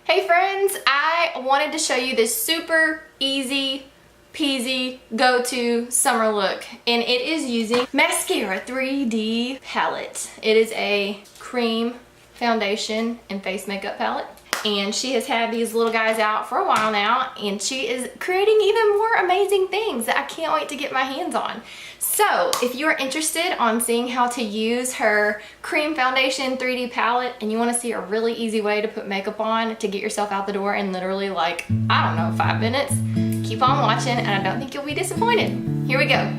Hey friends, I wanted to show you this super easy peasy go-to summer look, and it is using Maskcara IIID palette. It is a cream foundation and face makeup palette, and she has had these little guys out for a while now, and she is creating even more amazing things that I can't wait to get my hands on. So if you are interested on seeing how to use her cream foundation 3D palette and you want to see a really easy way to put makeup on to get yourself out the door in literally like, I don't know, 5 minutes, keep on watching and I don't think you'll be disappointed. Here we go.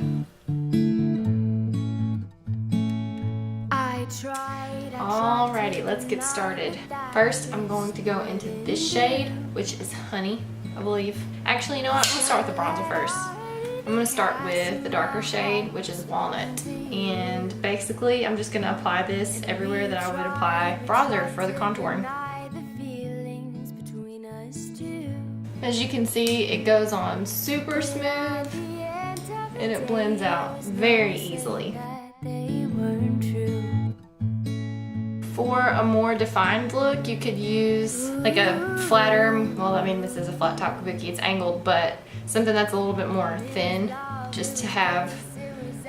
Alrighty, let's get started. First, I'm going to go into this shade, which is Honey, I believe. Actually, you know what? I'm going to start with the bronzer first. I'm going to start with the darker shade, which is Walnut. And basically, I'm just going to apply this everywhere that I would apply bronzer for the contouring. As you can see, it goes on super smooth and it blends out very easily. For a more defined look, you could use like a flatter, well, I mean, this is a flat top kabuki, it's angled, but something that's a little bit more thin, just to have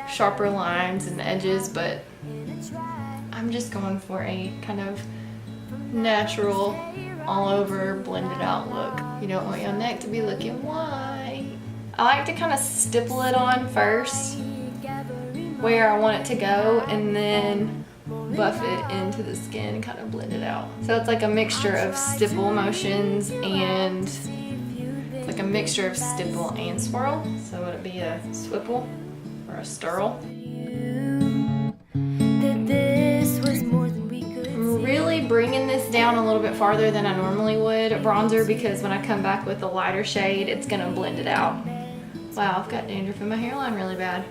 sharper lines and edges, but I'm just going for a kind of natural, all over, blended out look. You don't want your neck to be looking white. I like to kind of stipple it on first, where I want it to go, and then buff it into the skin and kind of blend it out. So it's like a mixture of stipple motions and it's like a mixture of stipple and swirl. So would it be a swipple or a stirl? I'm really bringing this down a little bit farther than I normally would bronzer, because when I come back with a lighter shade, it's gonna blend it out. Wow, I've got dandruff in my hairline really bad.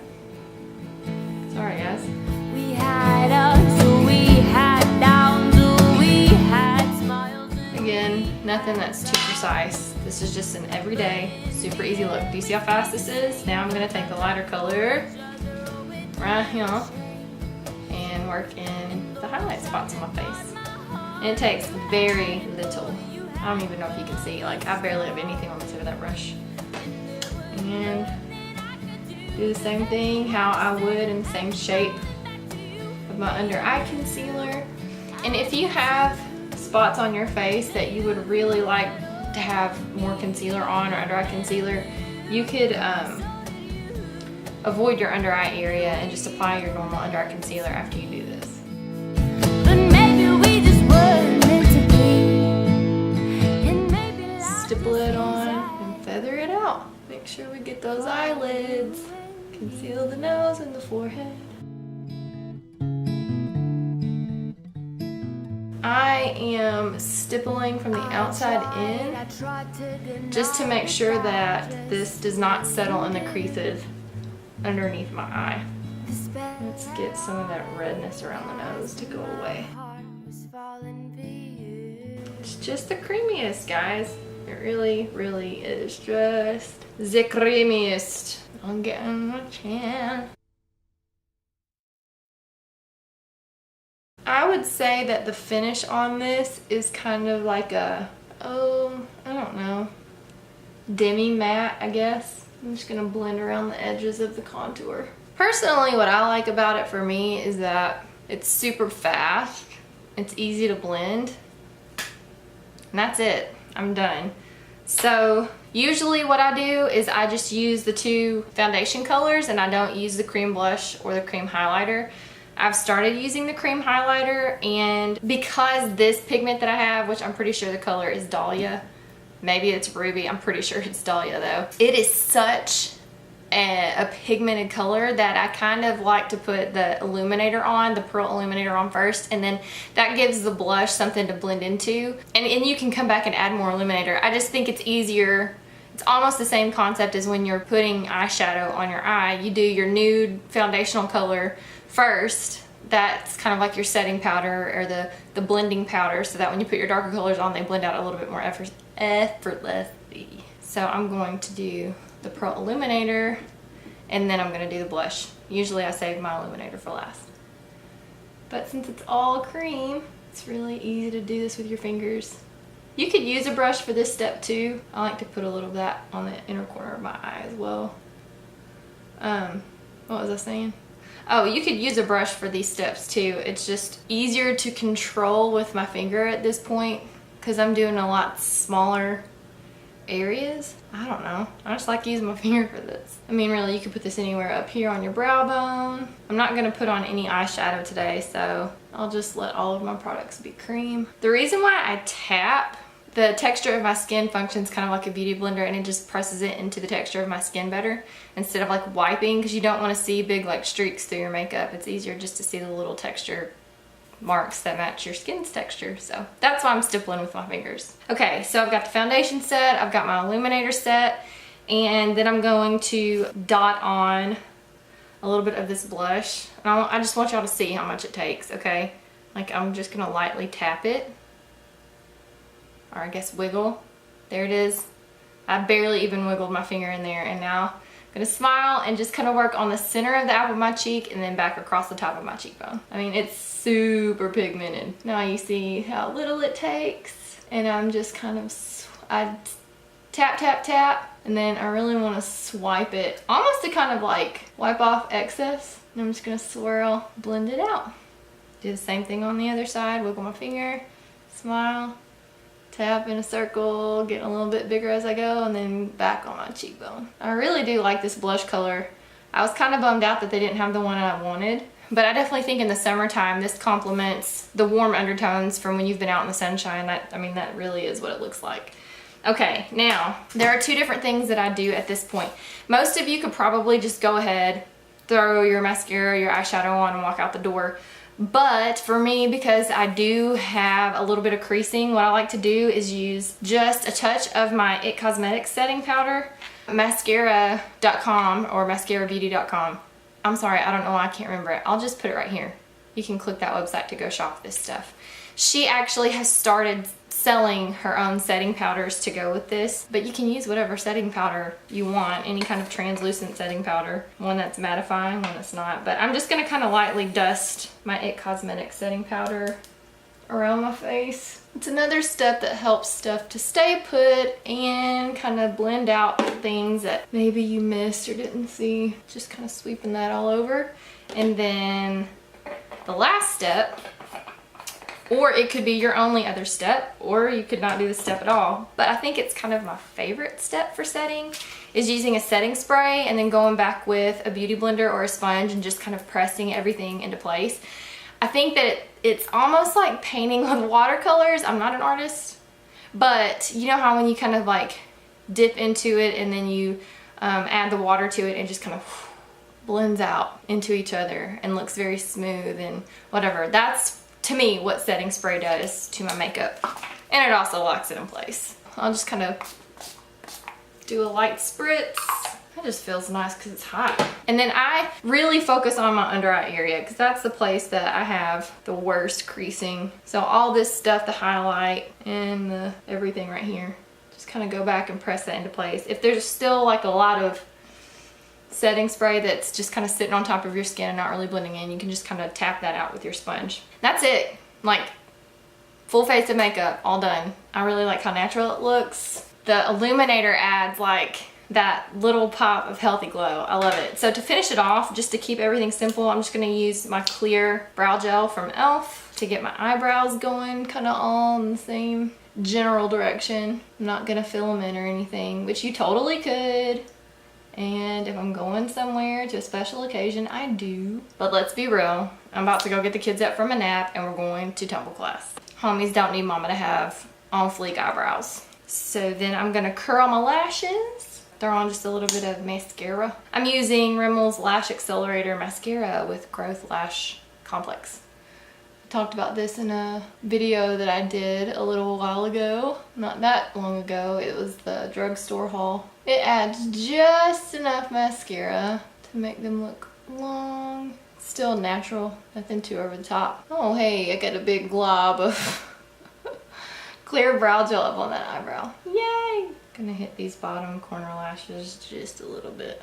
Sorry guys. We had ups, we had downs, we had smiles. Again, nothing that's too precise. This is just an everyday, super easy look. Do you see how fast this is? Now I'm gonna take the lighter color right here and work in the highlight spots on my face. And it takes very little. I don't even know if you can see, like I barely have anything on the tip of that brush. And do the same thing how I would in the same shape of my under eye concealer. And if you have spots on your face that you would really like to have more concealer on, or under eye concealer, you could avoid your under eye area and just apply your normal under eye concealer after you do this. But maybe we just weren't meant to be. And maybe stipple it on and feather it out. Make sure we get those eyelids. Conceal the nose and the forehead. I am stippling from the outside in just to make sure that this does not settle in the creases underneath my eye. Let's get some of that redness around the nose to go away. It's just the creamiest, guys. It really, really is just the creamiest. I'm getting my chin. I would say that the finish on this is kind of like a, I don't know, demi matte, I guess. I'm just gonna blend around the edges of the contour. Personally, what I like about it for me is that it's super fast, it's easy to blend, and that's it. I'm done. So usually what I do is I just use the two foundation colors and I don't use the cream blush or the cream highlighter. I've started using the cream highlighter, and because this pigment that I have, which I'm pretty sure the color is Dahlia, maybe it's Ruby, I'm pretty sure it's Dahlia though. It is such a pigmented color that I kind of like to put the illuminator on, the pearl illuminator on first, and then that gives the blush something to blend into. And you can come back and add more illuminator. I just think it's easier. It's almost the same concept as when you're putting eyeshadow on your eye. You do your nude foundational color first. That's kind of like your setting powder or the blending powder, so that when you put your darker colors on, they blend out a little bit more effortlessly. So I'm going to do the pearl illuminator, and then I'm going to do the blush. Usually I save my illuminator for last. But since it's all cream, it's really easy to do this with your fingers. You could use a brush for this step too. I like to put a little of that on the inner corner of my eye as well. What was I saying? Oh, you could use a brush for these steps too. It's just easier to control with my finger at this point because I'm doing a lot smaller areas. I don't know. I just like using my finger for this. I mean, really, you could put this anywhere up here on your brow bone. I'm not going to put on any eyeshadow today, so I'll just let all of my products be cream. The reason why I tap, the texture of my skin functions kind of like a beauty blender, and it just presses it into the texture of my skin better instead of like wiping, because you don't want to see big like streaks through your makeup. It's easier just to see the little texture marks that match your skin's texture. So that's why I'm stippling with my fingers. Okay, so I've got the foundation set, I've got my illuminator set, and then I'm going to dot on a little bit of this blush. I just want y'all to see how much it takes, okay? Like, I'm just gonna lightly tap it, or I guess wiggle. There it is. I barely even wiggled my finger in there, and now I'm gonna smile and just kind of work on the center of the apple of my cheek and then back across the top of my cheekbone. I mean, it's super pigmented. Now you see how little it takes, and I'm just kind of, I tap, tap, tap, and then I really want to swipe it, almost to kind of like wipe off excess, and I'm just gonna swirl, blend it out. Do the same thing on the other side, wiggle my finger, smile, tap in a circle, get a little bit bigger as I go, and then back on my cheekbone. I really do like this blush color. I was kind of bummed out that they didn't have the one I wanted, but I definitely think in the summertime this complements the warm undertones from when you've been out in the sunshine. I mean, that really is what it looks like. Okay, now, there are two different things that I do at this point. Most of you could probably just go ahead, throw your mascara, your eyeshadow on, and walk out the door. But for me, because I do have a little bit of creasing, what I like to do is use just a touch of my IT Cosmetics setting powder, Maskcara.com or MaskaraBeauty.com. I'm sorry, I don't know why I can't remember it. I'll just put it right here. You can click that website to go shop this stuff. She actually has started selling her own setting powders to go with this, but you can use whatever setting powder you want, any kind of translucent setting powder, one that's mattifying, one that's not. But I'm just gonna kind of lightly dust my IT Cosmetics setting powder around my face. It's another step that helps stuff to stay put and kind of blend out things that maybe you missed or didn't see. Just kind of sweeping that all over. And then the last step, or it could be your only other step, or you could not do the step at all. But I think it's kind of my favorite step for setting, is using a setting spray and then going back with a beauty blender or a sponge and just kind of pressing everything into place. I think that it's almost like painting with watercolors. I'm not an artist, but you know how when you kind of like dip into it and then you add the water to it and just kind of blends out into each other and looks very smooth and whatever. That's, to me, what setting spray does to my makeup. And it also locks it in place. I'll just kind of do a light spritz. That just feels nice because it's hot. And then I really focus on my under eye area because that's the place that I have the worst creasing. So all this stuff, the highlight and the everything right here, just kind of go back and press that into place. If there's still like a lot of setting spray that's just kind of sitting on top of your skin and not really blending in, you can just kind of tap that out with your sponge. That's it. Like, full face of makeup, all done. I really like how natural it looks. The illuminator adds like that little pop of healthy glow. I love it. So to finish it off, just to keep everything simple, I'm just gonna use my clear brow gel from e.l.f. to get my eyebrows going kind of all in the same general direction. I'm not gonna fill them in or anything, which you totally could. And if I'm going somewhere to a special occasion, I do. But let's be real, I'm about to go get the kids up from a nap and we're going to tumble class. Homies don't need mama to have on fleek eyebrows. So then I'm gonna curl my lashes, throw on just a little bit of mascara. I'm using Rimmel's Lash Accelerator mascara with Growth Lash Complex. I talked about this in a video that I did a little while ago. Not that long ago, it was the drugstore haul. It adds just enough mascara to make them look long. Still natural, nothing too over the top. Oh hey, I got a big glob of clear brow gel up on that eyebrow. Yay! Gonna hit these bottom corner lashes just a little bit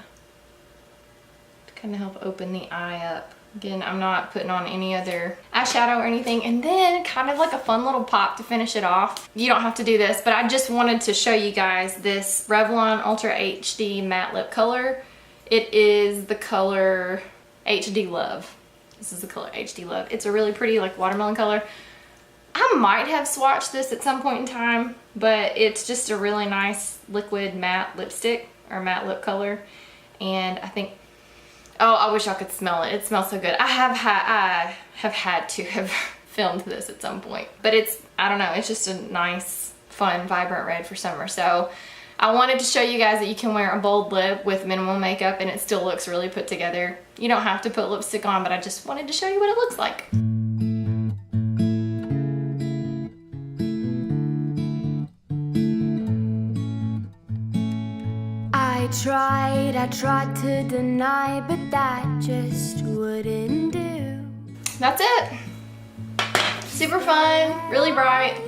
to kind of help open the eye up Again, I'm not putting on any other eyeshadow or anything. And then kind of like a fun little pop to finish it off. You don't have to do this, but I just wanted to show you guys this Revlon Ultra HD Matte Lip Color. It is the color HD Love. This is the color HD Love. It's a really pretty like watermelon color. I might have swatched this at some point in time, but it's just a really nice liquid matte lipstick or matte lip color. And I think, oh, I wish I could smell it. It smells so good. I have had to have filmed this at some point, but it's, I don't know, it's just a nice, fun, vibrant red for summer. So I wanted to show you guys that you can wear a bold lip with minimal makeup and it still looks really put together. You don't have to put lipstick on, but I just wanted to show you what it looks like. I tried to deny, but that just wouldn't do. That's it. Super fun, really bright.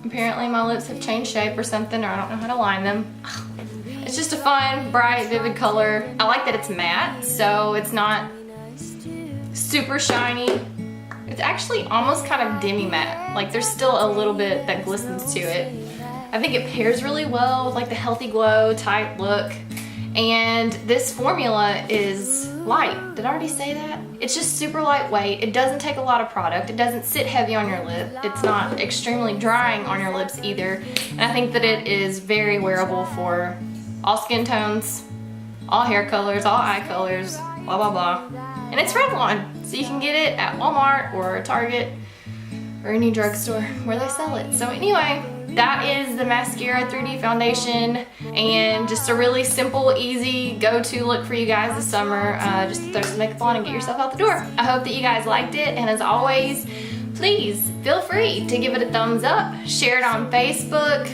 Apparently my lips have changed shape or something, or I don't know how to line them. It's just a fun, bright, vivid color. I like that it's matte, so it's not super shiny. It's actually almost kind of demi-matte. Like there's still a little bit that glistens to it. I think it pairs really well with like the healthy glow type look. And this formula is light. Did I already say that? It's just super lightweight. It doesn't take a lot of product. It doesn't sit heavy on your lip. It's not extremely drying on your lips either. And I think that it is very wearable for all skin tones, all hair colors, all eye colors, blah, blah, blah. And it's Revlon. So you can get it at Walmart or Target or any drugstore where they sell it. So anyway, that is the Maskcara IIID Foundation, and just a really simple, easy go-to look for you guys this summer. Just to throw some makeup on and get yourself out the door. I hope that you guys liked it, and as always, please feel free to give it a thumbs up, share it on Facebook.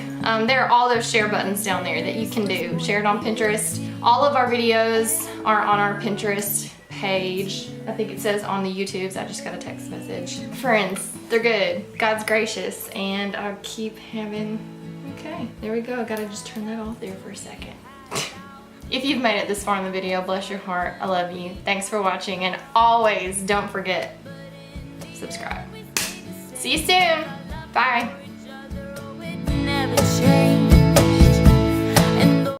There are all those share buttons down there that you can do. Share it on Pinterest. All of our videos are on our Pinterest page. I think it says on the YouTubes. I just got a text message. Friends, they're good. God's gracious, and I keep having, okay, there we go. I gotta just turn that off there for a second. If you've made it this far in the video, bless your heart. I love you. Thanks for watching, and always don't forget, subscribe. See you soon. Bye.